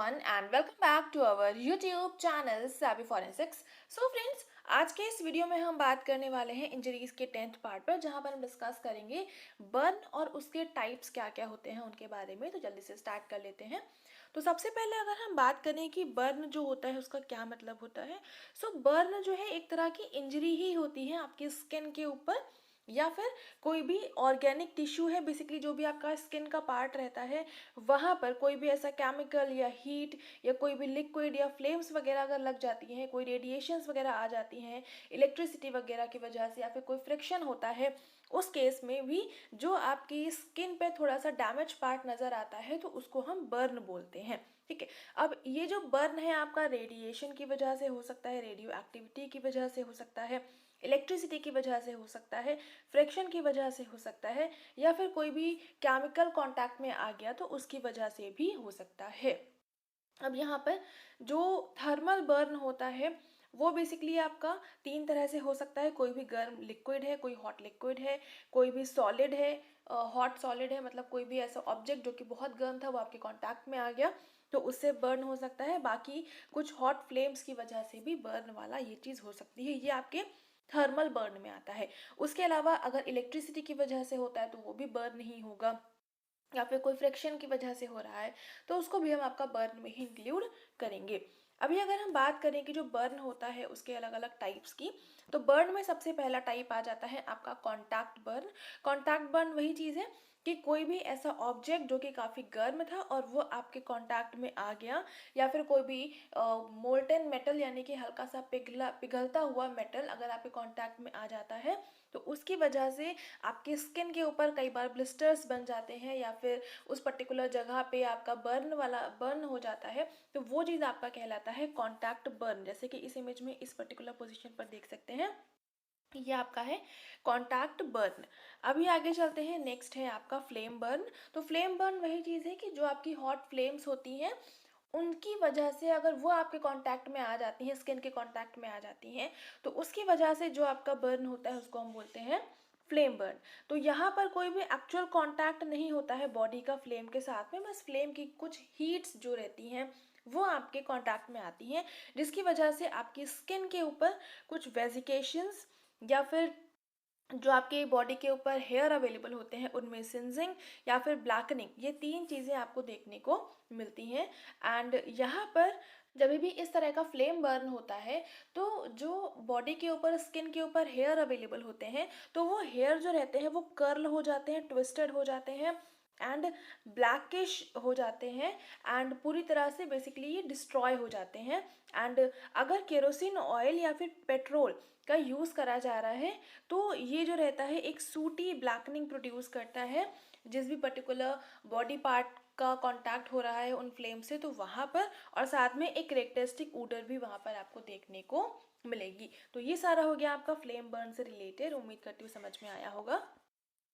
everyone and welcome back to our YouTube channel savvyforensics। So friends, आज के इस video में हम बात करने वाले हैं इंजरीज के 10th पार्ट पर, जहां पर हम डिस्कस करेंगे बर्न और उसके टाइप्स क्या क्या होते हैं उनके बारे में। तो जल्दी से स्टार्ट कर लेते हैं। तो सबसे पहले अगर हम बात करें कि बर्न जो होता है उसका क्या मतलब होता है। सो बर्न जो है एक तरह की इंजरी ही होती है आपकी स्किन के ऊपर, या फिर कोई भी ऑर्गेनिक टिश्यू है, बेसिकली जो भी आपका स्किन का पार्ट रहता है वहाँ पर कोई भी ऐसा केमिकल या हीट या कोई भी लिक्विड या फ्लेम्स वगैरह अगर लग जाती हैं, कोई रेडिएशंस वगैरह आ जाती हैं इलेक्ट्रिसिटी वगैरह की वजह से, या फिर कोई फ्रिक्शन होता है, उस केस में भी जो आपकी स्किन पे थोड़ा सा डैमेज पार्ट नज़र आता है तो उसको हम बर्न बोलते हैं। ठीक है, अब ये जो बर्न है आपका रेडिएशन की वजह से हो सकता है, रेडियो एक्टिविटी की वजह से हो सकता है, इलेक्ट्रिसिटी की वजह से हो सकता है, फ्रिक्शन की वजह से हो सकता है, या फिर कोई भी केमिकल कांटेक्ट में आ गया तो उसकी वजह से भी हो सकता है। अब यहाँ पर जो थर्मल बर्न होता है वो बेसिकली आपका तीन तरह से हो सकता है। कोई भी गर्म लिक्विड है, कोई हॉट लिक्विड है, कोई भी सॉलिड है, हॉट सॉलिड है, मतलब कोई भी ऐसा ऑब्जेक्ट जो कि बहुत गर्म था वो आपके कांटेक्ट में आ गया तो उससे बर्न हो सकता है। बाकी कुछ हॉट फ्लेम्स की वजह से भी बर्न वाला ये चीज़ हो सकती है, ये आपके थर्मल बर्न में आता है। उसके अलावा अगर इलेक्ट्रिसिटी की वजह से होता है तो वो भी बर्न ही होगा, या फिर कोई फ्रिक्शन की वजह से हो रहा है तो उसको भी हम आपका बर्न में ही इंक्लूड करेंगे। अभी अगर हम बात करें कि जो बर्न होता है उसके अलग अलग टाइप्स की, तो बर्न में सबसे पहला टाइप आ जाता है आपका कॉन्टैक्ट बर्न। कॉन्टैक्ट बर्न वही चीज़ है कि कोई भी ऐसा ऑब्जेक्ट जो कि काफ़ी गर्म था और वो आपके कांटेक्ट में आ गया, या फिर कोई भी मोल्टेन मेटल यानी कि हल्का सा पिघलता हुआ मेटल अगर आपके कांटेक्ट में आ जाता है तो उसकी वजह से आपकी स्किन के ऊपर कई बार ब्लिस्टर्स बन जाते हैं, या फिर उस पर्टिकुलर जगह पे आपका बर्न हो जाता है, तो वो चीज़ आपका कहलाता है कॉन्टैक्ट बर्न। जैसे कि इस इमेज में इस पर्टिकुलर पोजीशन पर देख सकते हैं, ये आपका है कॉन्टैक्ट बर्न। अभी आगे चलते हैं, नेक्स्ट है आपका फ्लेम बर्न। तो फ्लेम बर्न वही चीज़ है कि जो आपकी हॉट फ्लेम्स होती हैं उनकी वजह से अगर वो आपके कांटेक्ट में आ जाती हैं, स्किन के कांटेक्ट में आ जाती हैं, तो उसकी वजह से जो आपका बर्न होता है उसको हम बोलते हैं फ्लेम बर्न। तो यहाँ पर कोई भी एक्चुअल कांटेक्ट नहीं होता है बॉडी का फ्लेम के साथ में, बस फ्लेम की कुछ हीट्स जो रहती हैं वो आपके कांटेक्ट में आती हैं, जिसकी वजह से आपकी स्किन के ऊपर कुछ वेजिकेशंस या फिर जो आपके बॉडी के ऊपर हेयर अवेलेबल होते हैं उनमें सिंजिंग या फिर ब्लैकनिंग, ये तीन चीज़ें आपको देखने को मिलती हैं। एंड यहाँ पर जब भी इस तरह का फ्लेम बर्न होता है तो जो बॉडी के ऊपर स्किन के ऊपर हेयर अवेलेबल होते हैं तो वो हेयर जो रहते हैं वो कर्ल हो जाते हैं, ट्विस्टेड हो जाते हैं एंड ब्लैकिश हो जाते हैं, एंड पूरी तरह से बेसिकली ये डिस्ट्रॉय हो जाते हैं। एंड अगर केरोसिन ऑयल या फिर पेट्रोल का यूज़ करा जा रहा है तो ये जो रहता है एक सूटी ब्लैकनिंग प्रोड्यूस करता है जिस भी पर्टिकुलर बॉडी पार्ट का कांटेक्ट हो रहा है उन फ्लेम से, तो वहाँ पर, और साथ में एक करेक्टरिस्टिक ऊडर भी वहाँ पर आपको देखने को मिलेगी। तो ये सारा हो गया आपका फ्लेम बर्न से रिलेटेड, उम्मीद करती हूँ समझ में आया होगा।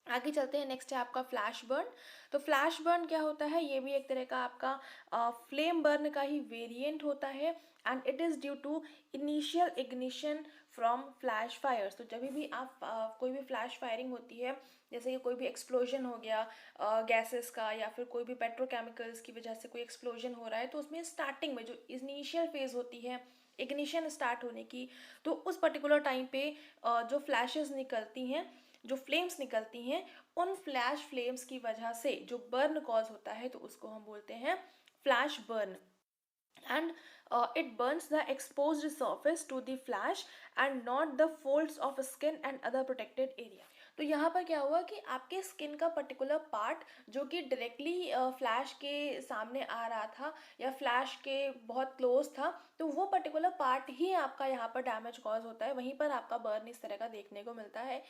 आगे चलते हैं, नेक्स्ट है आपका फ्लैश बर्न। तो फ्लैश बर्न क्या होता है, ये भी एक तरह का आपका फ्लेम बर्न का ही वेरिएंट होता है, and it is due to initial ignition from flash fires. तो जब भी आप कोई भी फ्लैश फायरिंग होती है, जैसे कि कोई भी एक्सप्लोजन हो गया गैसेस का, या फिर कोई भी पेट्रोकेमिकल्स की वजह से कोई एक्सप्लोजन हो रहा है, तो उसमें स्टार्टिंग में जो इनिशियल फेज होती है इग्निशन स्टार्ट होने की, तो उस पर्टिकुलर टाइम पे जो फ्लैशेस निकलती हैं, जो फ्लेम्स निकलती हैं, उन फ्लैश फ्लेम्स की वजह से जो बर्न कॉज होता है तो उसको हम बोलते हैं flash burn. And it burns the exposed surface to the flash and not the folds of skin and other protected area। तो यहाँ पर क्या हुआ कि आपके स्किन का पर्टिकुलर पार्ट जो कि डायरेक्टली फ्लैश के सामने आ रहा था या फ्लैश के बहुत क्लोज था, तो वो पर्टिकुलर पार्ट ही आपका यहाँ पर डैमेज कॉज होता है, वहीं पर आपका बर्न इस तरह का देखने को मिलता है।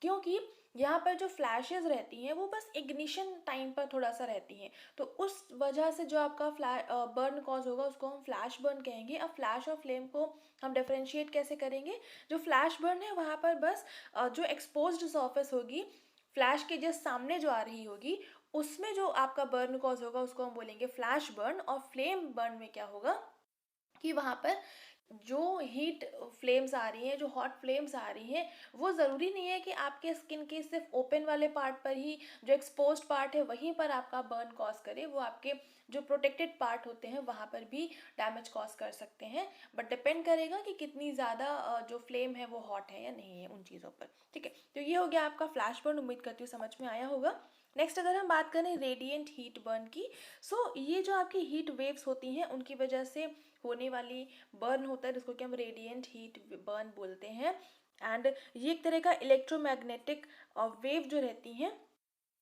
क्योंकि यहाँ पर जो फ्लैशेस रहती हैं वो बस इग्निशन टाइम पर थोड़ा सा रहती हैं, तो उस वजह से जो आपका बर्न कॉज होगा उसको हम फ्लैश बर्न कहेंगे। अब फ्लैश और फ्लेम को हम डिफरेंशिएट कैसे करेंगे, जो फ्लैश बर्न है वहाँ पर बस जो एक्सपोज्ड सरफेस होगी फ्लैश के जस्ट सामने जो आ रही होगी उसमें जो आपका बर्न कॉज होगा उसको हम बोलेंगे फ्लैश बर्न। और फ्लेम बर्न में क्या होगा कि वहाँ पर जो हीट फ्लेम्स आ रही हैं, जो हॉट फ्लेम्स आ रही हैं, वो ज़रूरी नहीं है कि आपके स्किन के सिर्फ ओपन वाले पार्ट पर ही, जो एक्सपोज्ड पार्ट है वहीं पर आपका बर्न कॉज करे, वो आपके जो प्रोटेक्टेड पार्ट होते हैं वहाँ पर भी डैमेज कॉज कर सकते हैं। बट डिपेंड करेगा कि कितनी ज़्यादा जो फ्लेम है वो हॉट है या नहीं है उन चीज़ों पर। ठीक है, तो ये हो गया आपका फ्लैश बर्न, उम्मीद करती हूँ समझ में आया होगा। नेक्स्ट अगर हम बात करें रेडिएंट हीट बर्न की, सो ये जो आपकी हीट वेव्स होती हैं उनकी वजह से होने वाली बर्न होता है, जिसको कि हम रेडिएंट हीट बर्न बोलते हैं। एंड ये एक तरह का इलेक्ट्रोमैग्नेटिक वेव जो रहती हैं,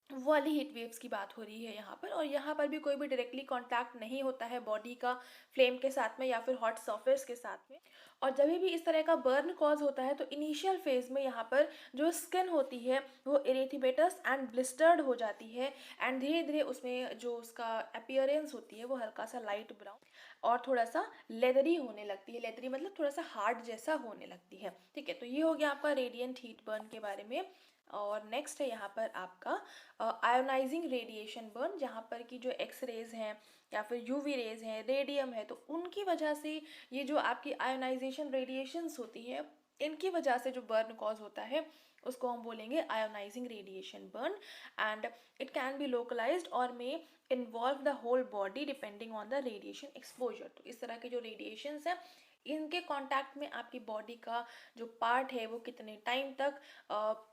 वो वाली हीट वेव्स की बात हो रही है यहाँ पर। और यहाँ पर भी कोई भी डायरेक्टली कांटेक्ट नहीं होता है बॉडी का फ्लेम के साथ में या फिर हॉट सरफेस के साथ में। और जब भी इस तरह का बर्न कॉज होता है तो इनिशियल फेज में यहाँ पर जो स्किन होती है वो इरिथेमेटस एंड ब्लिस्टर्ड हो जाती है। एंड धीरे धीरे उसमें जो उसका अपीयरेंस होती है वो हल्का सा लाइट ब्राउन और थोड़ा सा लेदरी होने लगती है। लेदरी मतलब थोड़ा सा हार्ड जैसा होने लगती है। ठीक है, तो ये हो गया आपका रेडिएंट हीट बर्न के बारे में। और नेक्स्ट है यहाँ पर आपका आयोनाइजिंग रेडिएशन बर्न, जहाँ पर की जो एक्स रेज हैं या फिर यूवी रेज हैं, रेडियम है, तो उनकी वजह से ये जो आपकी आयोनाइजेशन रेडिएशंस होती है, इनकी वजह से जो बर्न कॉज होता है उसको हम बोलेंगे ionising radiation burn. And it can be localised और may involve the whole body depending on the radiation exposure. तो इस तरह के जो रेडिएशंस हैं इनके कांटेक्ट में आपकी बॉडी का जो पार्ट है वो कितने टाइम तक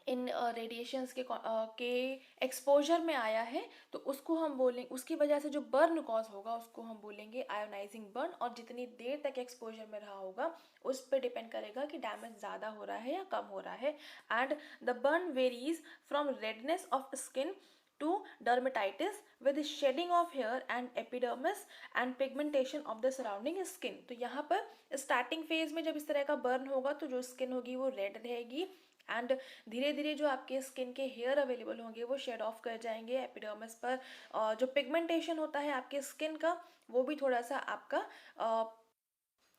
इन रेडिएशंस के एक्सपोजर में आया है, तो उसको हम बोलेंगे, उसकी वजह से जो बर्न कॉज होगा उसको हम बोलेंगे आयोनाइजिंग बर्न। और जितनी देर तक एक्सपोजर में रहा होगा उस पर डिपेंड करेगा कि डैमेज ज़्यादा हो रहा है या कम हो रहा है। And the burn varies from redness of skin to dermatitis with shedding of hair and epidermis and pigmentation of the surrounding skin। तो यहाँ पर स्टार्टिंग फेज में जब इस तरह का बर्न होगा तो जो स्किन होगी वो रेड रहेगी। एंड धीरे धीरे जो आपके स्किन के हेयर अवेलेबल होंगे वो शेड ऑफ कर जाएंगे एपिडर्मिस पर। जो पिगमेंटेशन होता है आपके स्किन का वो भी थोड़ा सा आपका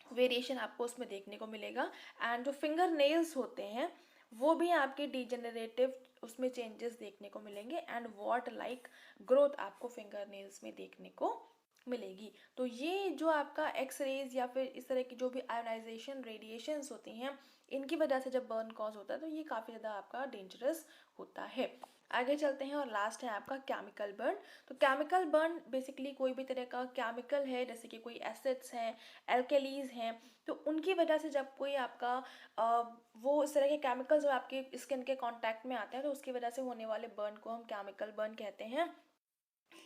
वेरिएशन आपको उसमें देखने को मिलेगा। एंड जो फिंगर नेल्स होते हैं वो भी आपके डिजेनरेटिव उसमें चेंजेस देखने को मिलेंगे। एंड वॉट लाइक ग्रोथ आपको फिंगर नेल्स में देखने को मिलेगी। तो ये जो आपका एक्स रेज या फिर इस तरह की जो भी आयोनाइजेशन रेडिएशंस होती हैं इनकी वजह से जब बर्न कॉज होता है तो ये काफ़ी ज़्यादा आपका डेंजरस होता है। आगे चलते हैं और लास्ट है आपका केमिकल बर्न। तो केमिकल बर्न बेसिकली कोई भी तरह का केमिकल है, जैसे कि कोई एसिड्स हैं, एल्केलीज हैं, तो उनकी वजह से जब कोई आपका वो इस तरह के केमिकल्स जब आपके स्किन के कांटेक्ट में आते हैं तो उसकी वजह से होने वाले बर्न को हम केमिकल बर्न कहते हैं।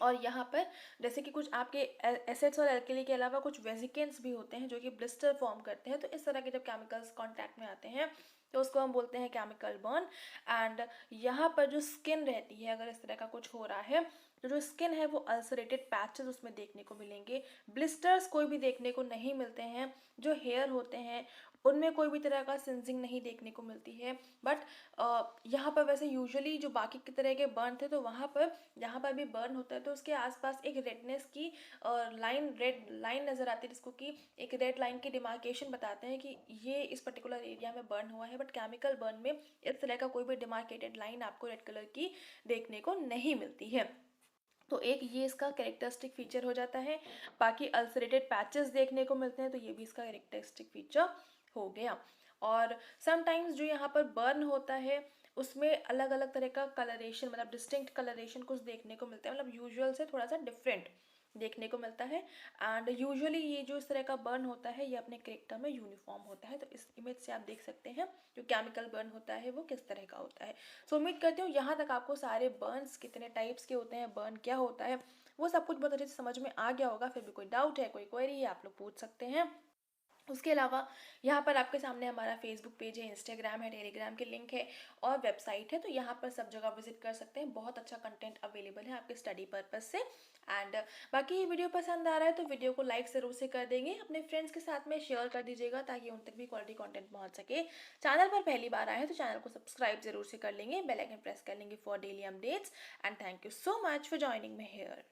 और यहाँ पर जैसे कि कुछ आपके एसिड्स और एल्कली के अलावा कुछ वेजिकेंट्स भी होते हैं जो कि ब्लिस्टर फॉर्म करते हैं। तो इस तरह के जब केमिकल्स कांटेक्ट में आते हैं तो उसको हम बोलते हैं केमिकल बर्न। एंड यहाँ पर जो स्किन रहती है अगर इस तरह का कुछ हो रहा है तो जो स्किन है वो अल्सरेटेड पैचेस उसमें देखने को मिलेंगे। ब्लिस्टर्स कोई भी देखने को नहीं मिलते हैं। जो हेयर होते हैं उनमें कोई भी तरह का सिंजिंग नहीं देखने को मिलती है। बट यहाँ पर वैसे यूजुअली जो बाकी की तरह के बर्न थे तो वहाँ पर जहाँ पर भी बर्न होता है तो उसके आसपास एक रेडनेस की लाइन, रेड लाइन नज़र आती है, जिसको कि एक रेड लाइन की डिमार्केशन बताते हैं कि ये इस पर्टिकुलर एरिया में बर्न हुआ है। बट केमिकल बर्न में इस तरह का कोई भी डिमार्केटेड लाइन आपको रेड कलर की देखने को नहीं मिलती है। तो एक ये इसका कैरेक्टरिस्टिक फीचर हो जाता है। बाकी अल्सरेटेड पैचेस देखने को मिलते हैं तो ये भी इसका कैरेक्टरिस्टिक फीचर हो गया। और समटाइम्स जो यहाँ पर बर्न होता है उसमें अलग अलग तरह का कलरेशन, मतलब डिस्टिंक्ट कलरेशन कुछ देखने को मिलता है, मतलब यूजुअल से थोड़ा सा डिफरेंट देखने को मिलता है। एंड यूजुअली ये जो इस तरह का बर्न होता है ये अपने करेक्टर में यूनिफॉर्म होता है। तो इस इमेज से आप देख सकते हैं जो केमिकल बर्न होता है वो किस तरह का होता है। सो उम्मीद करती हूँ यहाँ तक आपको सारे बर्न्स कितने टाइप्स के होते हैं, बर्न क्या होता है, वो सब कुछ बहुत अच्छे से समझ में आ गया होगा। फिर भी कोई डाउट है, कोई क्वेरी है, आप लोग पूछ सकते हैं। उसके अलावा यहाँ पर आपके सामने हमारा फेसबुक पेज है, इंस्टाग्राम है, टेलीग्राम के लिंक है और वेबसाइट है। तो यहाँ पर सब जगह विजिट कर सकते हैं। बहुत अच्छा कंटेंट अवेलेबल है आपके स्टडी पर्पस से। एंड बाकी ये वीडियो पसंद आ रहा है तो वीडियो को लाइक ज़रूर से कर देंगे, अपने फ्रेंड्स के साथ में शेयर कर दीजिएगा ताकि उन तक भी क्वालिटी कंटेंट पहुँच सके। चैनल पर पहली बार आए हैं तो चैनल को सब्सक्राइब जरूर से कर लेंगे, बेल आइकन प्रेस कर लेंगे for daily updates. And thank you so much for joining me here.